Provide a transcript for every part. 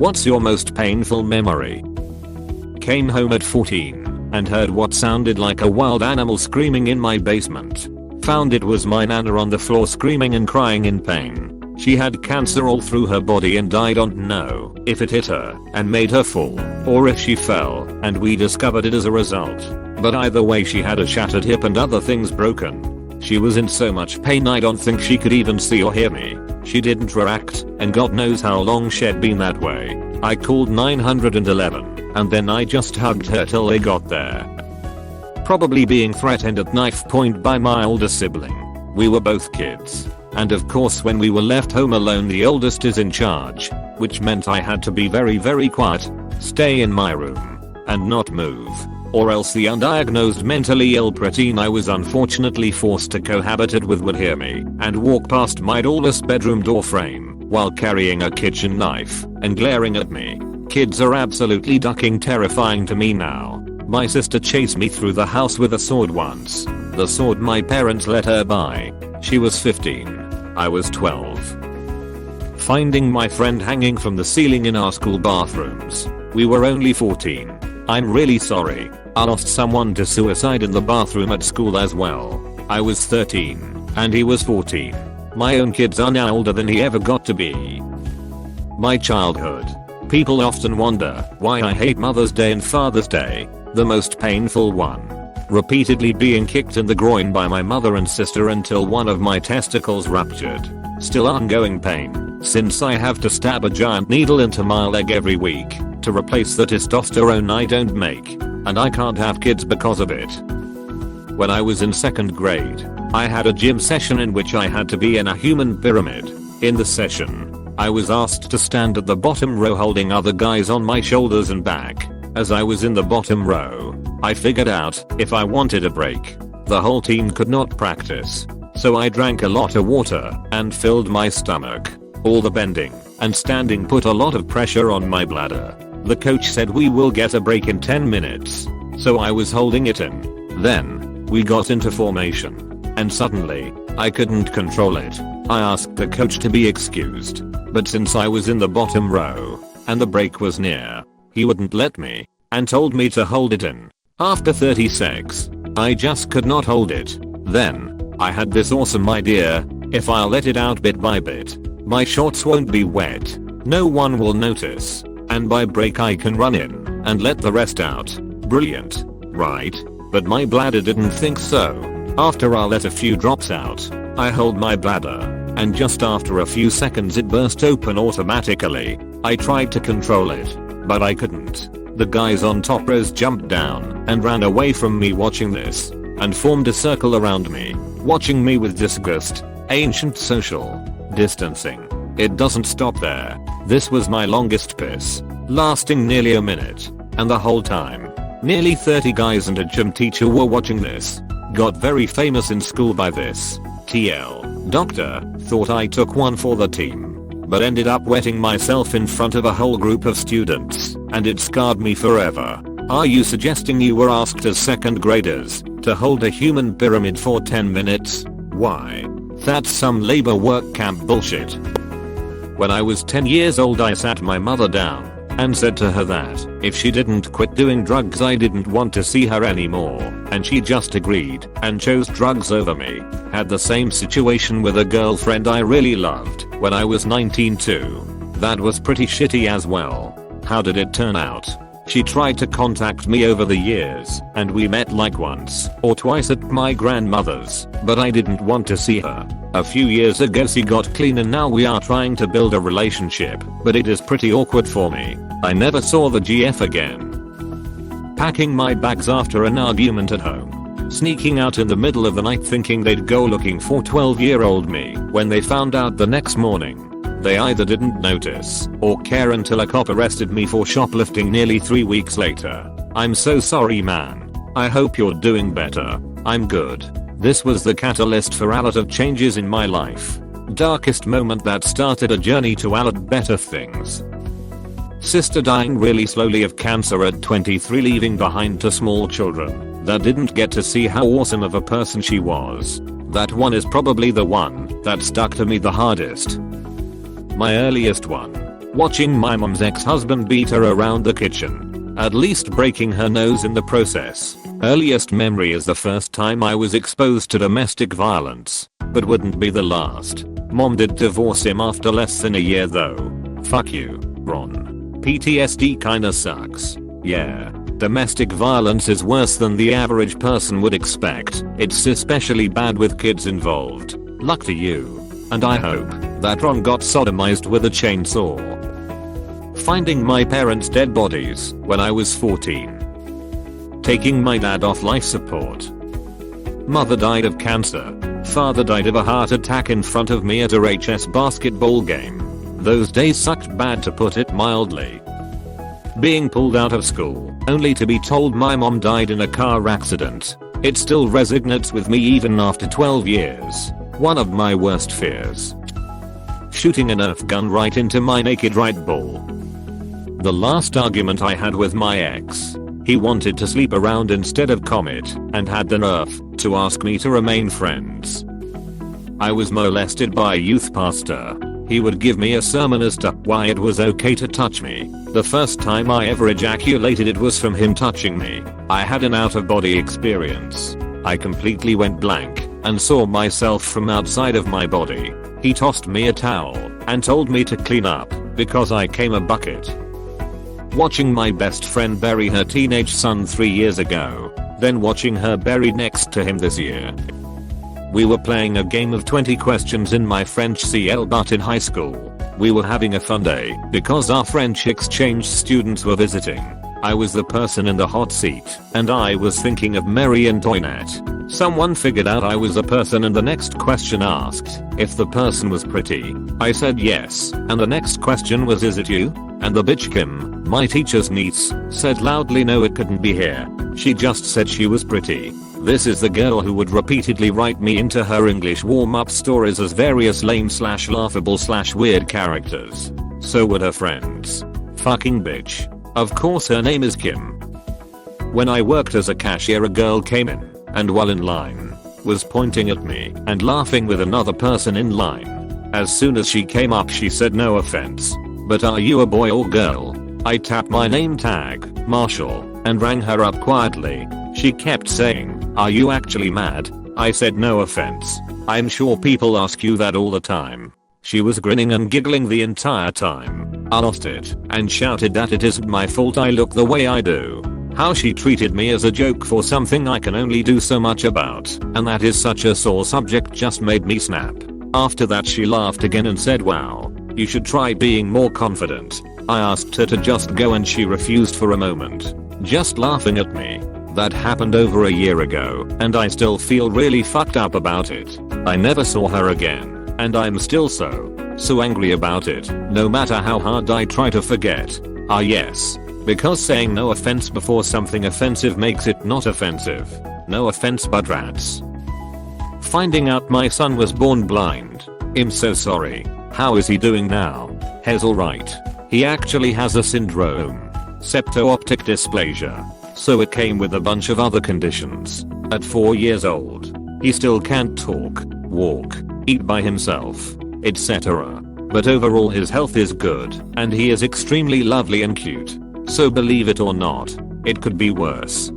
What's your most painful memory? Came home at 14 and heard what sounded like a wild animal screaming in my basement. Found it was my nana on the floor screaming and crying in pain. She had cancer all through her body and I don't know if it hit her and made her fall or if she fell and we discovered it as a result. But either way she had a shattered hip and other things broken. She was in so much pain I don't think she could even see or hear me. She didn't react and God knows how long she'd been that way. I called 911 and then I just hugged her till they got there. Probably being threatened at knife point by my older sibling. We were both kids. And of course when we were left home alone the oldest is in charge, which meant I had to be very quiet, stay in my room, and not move, or else the undiagnosed mentally ill preteen I was unfortunately forced to cohabitate with would hear me and walk past my doorless bedroom door frame while carrying a kitchen knife and glaring at me. Kids are absolutely ducking terrifying to me now. My sister chased me through the house with a sword once. The sword my parents let her buy. She was 15. I was 12. Finding my friend hanging from the ceiling in our school bathrooms. We were only 14. I'm really sorry. I lost someone to suicide in the bathroom at school as well. I was 13 and he was 14. My own kids are now older than he ever got to be. My childhood. People often wonder why I hate Mother's Day and Father's Day. The most painful one. Repeatedly being kicked in the groin by my mother and sister until one of my testicles ruptured. Still ongoing pain, since I have to stab a giant needle into my leg every week to replace the testosterone I don't make, and I can't have kids because of it. When I was in 2nd grade, I had a gym session in which I had to be in a human pyramid. In the session, I was asked to stand at the bottom row holding other guys on my shoulders and back. As I was in the bottom row, I figured out if I wanted a break, the whole team could not practice. So I drank a lot of water and filled my stomach. All the bending and standing put a lot of pressure on my bladder. The coach said we will get a break in 10 minutes. So I was holding it in. Then, we got into formation. And suddenly, I couldn't control it. I asked the coach to be excused. But since I was in the bottom row, and the break was near, he wouldn't let me, and told me to hold it in. After 30 secs, I just could not hold it. Then, I had this awesome idea, if I'll let it out bit by bit, my shorts won't be wet, no one will notice, and by break I can run in, and let the rest out. Brilliant, right? But my bladder didn't think so. After I let a few drops out, I hold my bladder, and just after a few seconds it burst open automatically. I tried to control it, but I couldn't. The guys on top rows jumped down and ran away from me watching this, and formed a circle around me, watching me with disgust. Ancient social distancing. It doesn't stop there. This was my longest piss, lasting nearly a minute, and the whole time, nearly 30 guys and a gym teacher were watching this. Got very famous in school by this. TL. Doctor thought I took one for the team, but ended up wetting myself in front of a whole group of students, and it scarred me forever. Are you suggesting you were asked as 2nd graders to hold a human pyramid for 10 minutes? Why? That's some labor work camp bullshit. When I was 10 years old I sat my mother down and said to her that if she didn't quit doing drugs I didn't want to see her anymore, and she just agreed and chose drugs over me. Had the same situation with a girlfriend I really loved when I was 19 too. That was pretty shitty as well. How did it turn out? She tried to contact me over the years, and we met like once or twice at my grandmother's, but I didn't want to see her. A few years ago she got clean and now we are trying to build a relationship, but it is pretty awkward for me. I never saw the GF again. Packing my bags after an argument at home. Sneaking out in the middle of the night thinking they'd go looking for 12-year-old me when they found out the next morning. They either didn't notice or care until a cop arrested me for shoplifting nearly 3 weeks later. I'm so sorry man. I hope you're doing better. I'm good. This was the catalyst for a lot of changes in my life. Darkest moment that started a journey to a lot better things. Sister dying really slowly of cancer at 23, leaving behind 2 small children that didn't get to see how awesome of a person she was. That one is probably the one that stuck to me the hardest. My earliest one. Watching my mom's ex-husband beat her around the kitchen, at least breaking her nose in the process. Earliest memory is the first time I was exposed to domestic violence, but wouldn't be the last. Mom did divorce him after less than a year though. Fuck you, Ron. PTSD kinda sucks. Yeah. Domestic violence is worse than the average person would expect. It's especially bad with kids involved. Luck to you. And I hope that Ron got sodomized with a chainsaw. Finding my parents' dead bodies when I was 14. Taking my dad off life support. Mother died of cancer. Father died of a heart attack in front of me at a HS basketball game. Those days sucked bad to put it mildly. Being pulled out of school, only to be told my mom died in a car accident. It still resonates with me even after 12 years. One of my worst fears. Shooting a Nerf gun right into my naked right ball. The last argument I had with my ex. He wanted to sleep around instead of commit, and had the nerve to ask me to remain friends. I was molested by a youth pastor. He would give me a sermon as to why it was okay to touch me. The first time I ever ejaculated it was from him touching me. I had an out-of-body experience. I completely went blank and saw myself from outside of my body. He tossed me a towel and told me to clean up because I came a bucket. Watching my best friend bury her teenage son 3 years ago, then watching her buried next to him this year. We were playing a game of 20 questions in my French CL but in high school. We were having a fun day because our French exchange students were visiting. I was the person in the hot seat and I was thinking of Marie Antoinette. Someone figured out I was the person and the next question asked if the person was pretty. I said yes, and the next question was, is it you? And the bitch Kim, my teacher's niece, said loudly no, it couldn't be here. She just said she was pretty. This is the girl who would repeatedly write me into her English warm-up stories as various lame/laughable/weird characters. So would her friends. Fucking bitch. Of course her name is Kim. When I worked as a cashier, a girl came in, and while in line, was pointing at me and laughing with another person in line. As soon as she came up she said, no offense, but are you a boy or girl? I tapped my name tag, Marshall, and rang her up quietly. She kept saying, are you actually mad? I said, no offense. I'm sure people ask you that all the time. She was grinning and giggling the entire time. I lost it and shouted that it isn't my fault I look the way I do. How she treated me as a joke for something I can only do so much about, and that is such a sore subject, just made me snap. After that she laughed again and said, wow, you should try being more confident. I asked her to just go and she refused for a moment, just laughing at me. That happened over a year ago and I still feel really fucked up about it. I never saw her again and I'm still so angry about it, no matter how hard I try to forget. Ah yes, because saying no offense before something offensive makes it not offensive. No offense but rats. Finding out my son was born blind. I'm so sorry. How is he doing now? He's alright. He actually has a syndrome. Septo-optic dysplasia. So it came with a bunch of other conditions. At 4 years old, he still can't talk, walk, eat by himself, etc. But overall his health is good, and he is extremely lovely and cute. So believe it or not, it could be worse.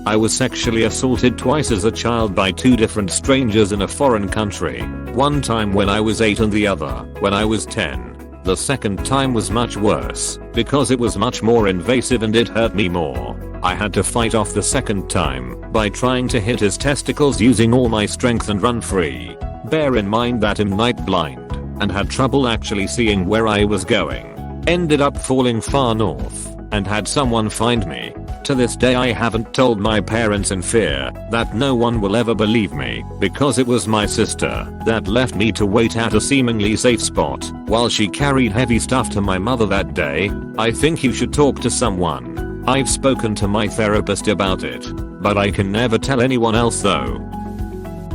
I was sexually assaulted twice as a child by 2 different strangers in a foreign country. One time when I was 8 and the other when I was 10. The second time was much worse because it was much more invasive and it hurt me more. I had to fight off the second time by trying to hit his testicles using all my strength and run free. Bear in mind that I'm night blind and had trouble actually seeing where I was going. Ended up falling far north and had someone find me. To this day I haven't told my parents in fear that no one will ever believe me because it was my sister that left me to wait at a seemingly safe spot while she carried heavy stuff to my mother that day. I think you should talk to someone. I've spoken to my therapist about it, but I can never tell anyone else though.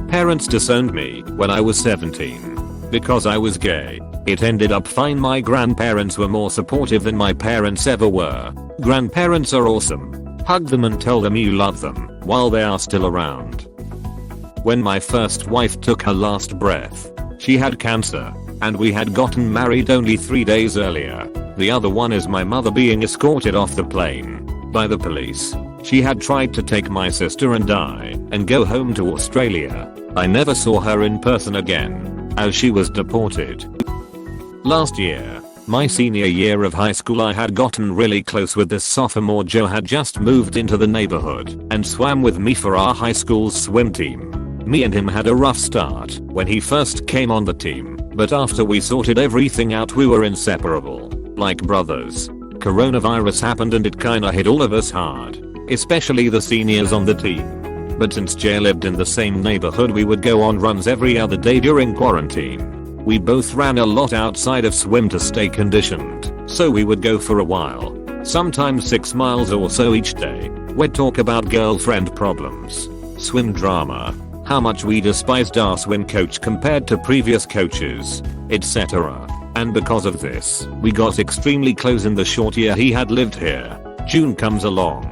Parents disowned me when I was 17 because I was gay. It ended up fine. My grandparents were more supportive than my parents ever were. Grandparents are awesome. Hug them and tell them you love them while they are still around. When my first wife took her last breath, she had cancer. and we had gotten married only 3 days earlier. The other one is my mother being escorted off the plane by the police. She had tried to take my sister and I and go home to Australia. I never saw her in person again, as she was deported. Last year, my senior year of high school, I had gotten really close with this sophomore. Joe had just moved into the neighborhood and swam with me for our high school's swim team. Me and him had a rough start when he first came on the team, but after we sorted everything out we were inseparable, like brothers. Coronavirus happened and it kinda hit all of us hard, especially the seniors on the team. But since Jay lived in the same neighborhood, we would go on runs every other day during quarantine. We both ran a lot outside of swim to stay conditioned, so we would go for a while, sometimes 6 miles or so each day. We'd talk about girlfriend problems, swim drama, how much we despised our swim coach compared to previous coaches, etc. And because of this, we got extremely close in the short year he had lived here. June comes along.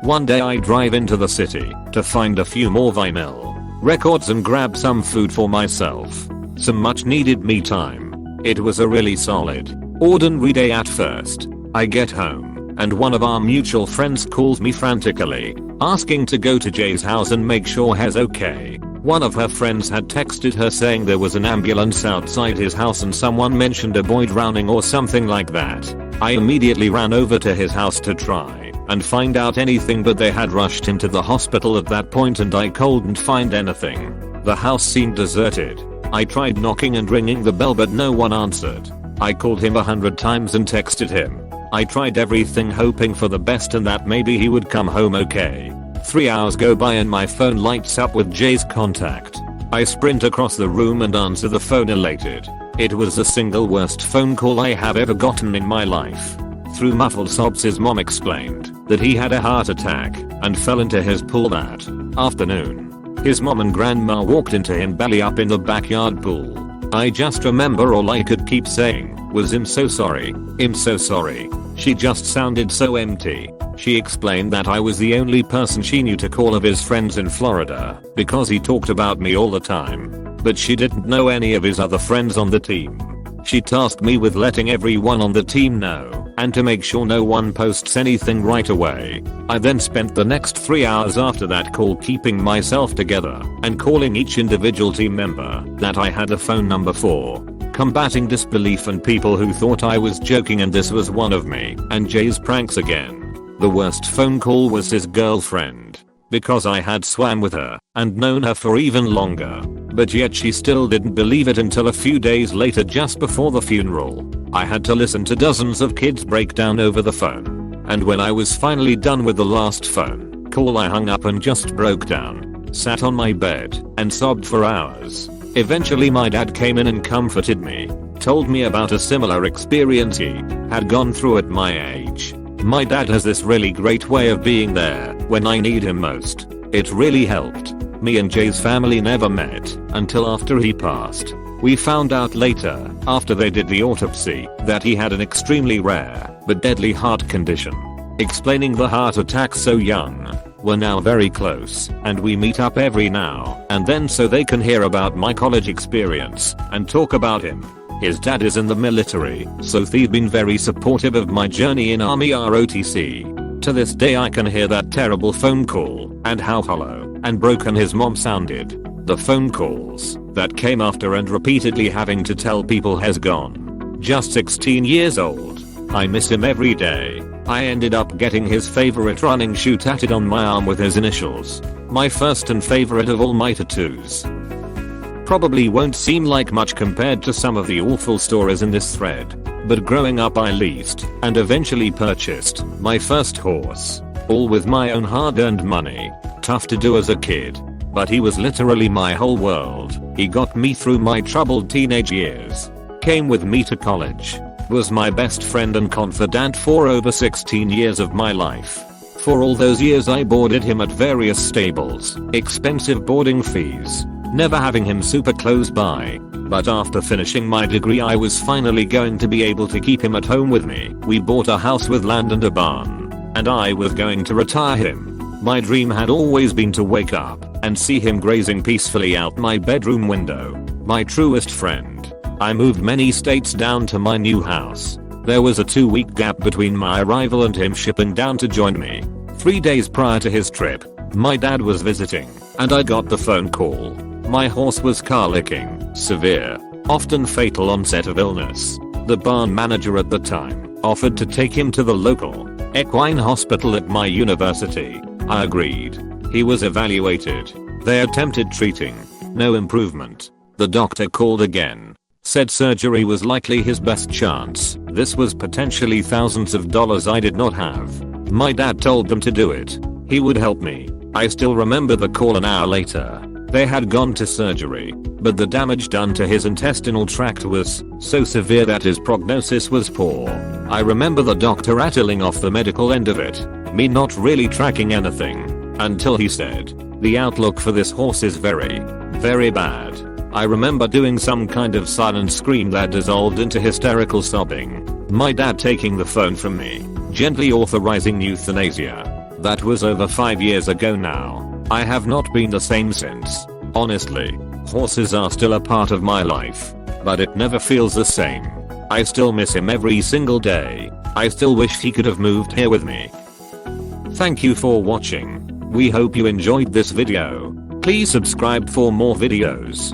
One day I drive into the city to find a few more vinyl records and grab some food for myself. Some much needed me time. It was a really solid, ordinary day at first. I get home, and one of our mutual friends calls me frantically, asking to go to Jay's house and make sure he's okay. One of her friends had texted her saying there was an ambulance outside his house and someone mentioned a boy drowning or something like that. I immediately ran over to his house to try and find out anything, but they had rushed him to the hospital at that point and I couldn't find anything. The house seemed deserted. I tried knocking and ringing the bell but no one answered. I called him 100 times and texted him. I tried everything hoping for the best and that maybe he would come home okay. 3 hours go by and my phone lights up with Jay's contact. I sprint across the room and answer the phone elated. It was the single worst phone call I have ever gotten in my life. Through muffled sobs his mom explained that he had a heart attack and fell into his pool that afternoon. His mom and grandma walked into him belly up in the backyard pool. I just remember all I could keep saying was "I'm so sorry, I'm so sorry." She just sounded so empty. She explained that I was the only person she knew to call of his friends in Florida because he talked about me all the time. But she didn't know any of his other friends on the team. She tasked me with letting everyone on the team know and to make sure no one posts anything right away. I then spent the next 3 hours after that call keeping myself together and calling each individual team member that I had a phone number for, combating disbelief and people who thought I was joking, and this was one of me and Jay's pranks again. The worst phone call was his girlfriend, because I had swam with her and known her for even longer, but yet she still didn't believe it until a few days later, just before the funeral. I had to listen to dozens of kids break down over the phone, and when I was finally done with the last phone call I hung up and just broke down, sat on my bed and sobbed for hours. Eventually my dad came in and comforted me, told me about a similar experience he had gone through at my age. My dad has this really great way of being there when I need him most. It really helped. Me and Jay's family never met until after he passed. We found out later, after they did the autopsy, that he had an extremely rare but deadly heart condition. Explaining the heart attack so young. We're now very close and we meet up every now and then so they can hear about my college experience and talk about him. His dad is in the military, so they've been very supportive of my journey in Army ROTC. To this day I can hear that terrible phone call and how hollow and broken his mom sounded. The phone calls that came after and repeatedly having to tell people he's gone. Just 16 years old. I miss him every day. I ended up getting his favorite running shoe tatted on my arm with his initials. My first and favorite of all my tattoos. Probably won't seem like much compared to some of the awful stories in this thread, but growing up I leased and eventually purchased my first horse, all with my own hard-earned money. Tough to do as a kid, but he was literally my whole world. He got me through my troubled teenage years, came with me to college, was my best friend and confidant for over 16 years of my life. For all those years I boarded him at various stables, expensive boarding fees, never having him super close by. But after finishing my degree I was finally going to be able to keep him at home with me. We bought a house with land and a barn, and I was going to retire him. My dream had always been to wake up and see him grazing peacefully out my bedroom window. My truest friend. I moved many states down to my new house. There was a 2-week gap between my arrival and him shipping down to join me. 3 days prior to his trip, my dad was visiting, and I got the phone call. My horse was car-licking, severe, often fatal onset of illness. The barn manager at the time offered to take him to the local equine hospital at my university. I agreed. He was evaluated. They attempted treating. No improvement. The doctor called again. Said surgery was likely his best chance. This was potentially thousands of dollars I did not have. My dad told them to do it. He would help me. I still remember the call an hour later. They had gone to surgery, but the damage done to his intestinal tract was so severe that his prognosis was poor. I remember the doctor rattling off the medical end of it, me not really tracking anything, until he said, "The outlook for this horse is very, very bad." I remember doing some kind of silent scream that dissolved into hysterical sobbing. My dad taking the phone from me, gently authorizing euthanasia. That was over 5 years ago now. I have not been the same since. Honestly, horses are still a part of my life, but it never feels the same. I still miss him every single day. I still wish he could have moved here with me. Thank you for watching. We hope you enjoyed this video. Please subscribe for more videos.